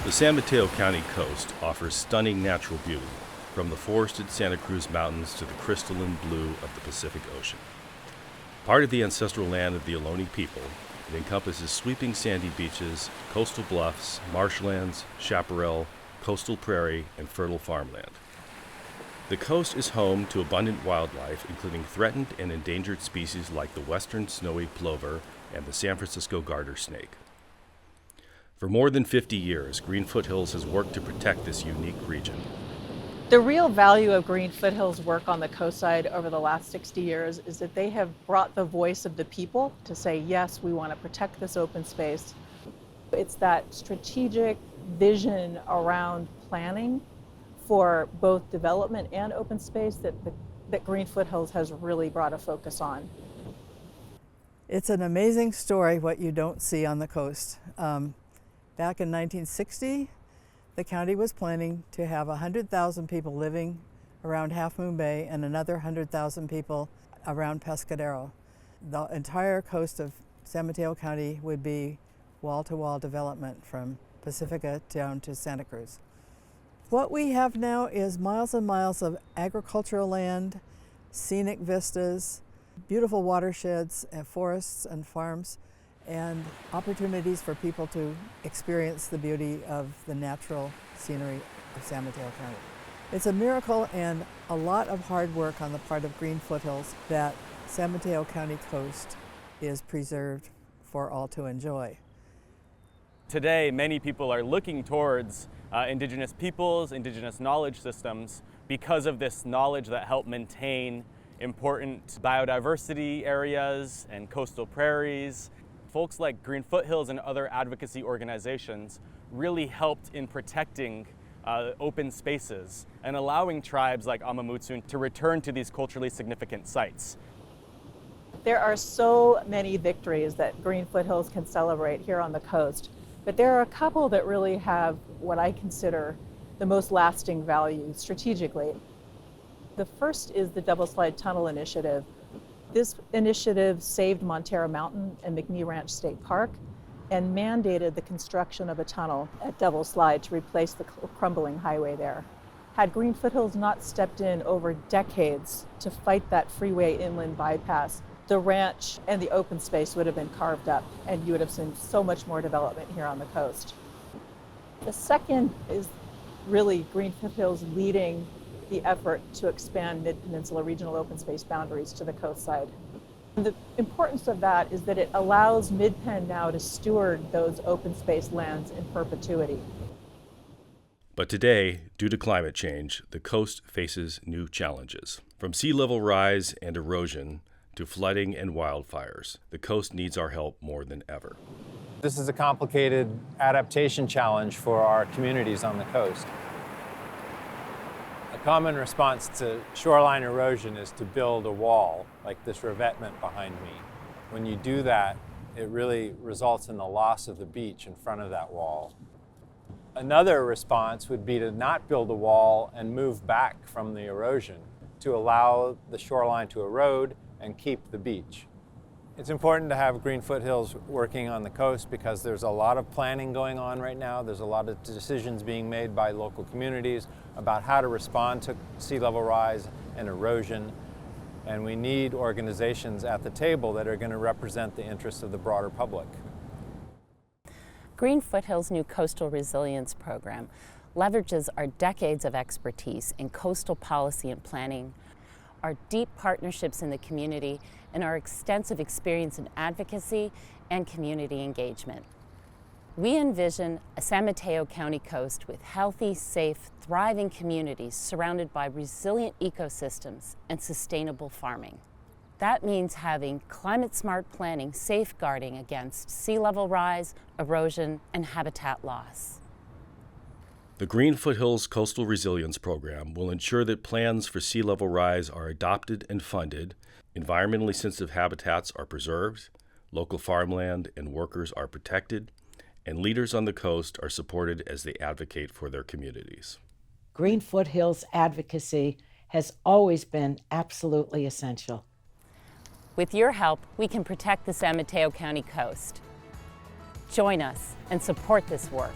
The San Mateo County coast offers stunning natural beauty, from the forested Santa Cruz Mountains to the crystalline blue of the Pacific Ocean. Part of the ancestral land of the Ohlone people, it encompasses sweeping sandy beaches, coastal bluffs, marshlands, chaparral, coastal prairie, and fertile farmland. The coast is home to abundant wildlife, including threatened and endangered species like the western snowy plover and the San Francisco garter snake. For more than 50 years, Green Foothills has worked to protect this unique region. The real value of Green Foothills' work on the coastside over the last 60 years is that they have brought the voice of the people to say, yes, we want to protect this open space. It's that strategic vision around planning for both development and open space that Green Foothills has really brought a focus on. It's an amazing story what you don't see on the coast. Back in 1960, the county was planning to have 100,000 people living around Half Moon Bay and another 100,000 people around Pescadero. The entire coast of San Mateo County would be wall-to-wall development from Pacifica down to Santa Cruz. What we have now is miles and miles of agricultural land, scenic vistas, beautiful watersheds and forests and farms, and opportunities for people to experience the beauty of the natural scenery of San Mateo County. It's a miracle and a lot of hard work on the part of Green Foothills that San Mateo County coast is preserved for all to enjoy. Today, many people are looking towards indigenous peoples, indigenous knowledge systems, because of this knowledge that help maintain important biodiversity areas and coastal prairies. Folks like Green Foothills and other advocacy organizations really helped in protecting open spaces and allowing tribes like Amamutsun to return to these culturally significant sites. There are so many victories that Green Foothills can celebrate here on the coast, but there are a couple that really have what I consider the most lasting value strategically. The first is the Double Slide Tunnel Initiative. This initiative saved Montero Mountain and McNee Ranch State Park and mandated the construction of a tunnel at Double Slide to replace the crumbling highway there. Had Green Foothills not stepped in over decades to fight that freeway inland bypass, the ranch and the open space would have been carved up and you would have seen so much more development here on the coast. The second is really Green Foothills leading the effort to expand Mid-Peninsula regional open space boundaries to the coast side. The importance of that is that it allows Mid-Pen now to steward those open space lands in perpetuity. But today, due to climate change, the coast faces new challenges. From sea level rise and erosion to flooding and wildfires, the coast needs our help more than ever. This is a complicated adaptation challenge for our communities on the coast. A common response to shoreline erosion is to build a wall, like this revetment behind me. When you do that, it really results in the loss of the beach in front of that wall. Another response would be to not build a wall and move back from the erosion to allow the shoreline to erode and keep the beach. It's important to have Green Foothills working on the coast because there's a lot of planning going on right now. There's a lot of decisions being made by local communities about how to respond to sea level rise and erosion. And we need organizations at the table that are going to represent the interests of the broader public. Green Foothills' new Coastal Resilience Program leverages our decades of expertise in coastal policy and planning, our deep partnerships in the community, and our extensive experience in advocacy and community engagement. We envision a San Mateo County coast with healthy, safe, thriving communities surrounded by resilient ecosystems and sustainable farming. That means having climate-smart planning safeguarding against sea level rise, erosion, and habitat loss. The Green Foothills Coastal Resilience Program will ensure that plans for sea level rise are adopted and funded, environmentally sensitive habitats are preserved, local farmland and workers are protected, and leaders on the coast are supported as they advocate for their communities. Green Foothills advocacy has always been absolutely essential. With your help, we can protect the San Mateo County coast. Join us and support this work.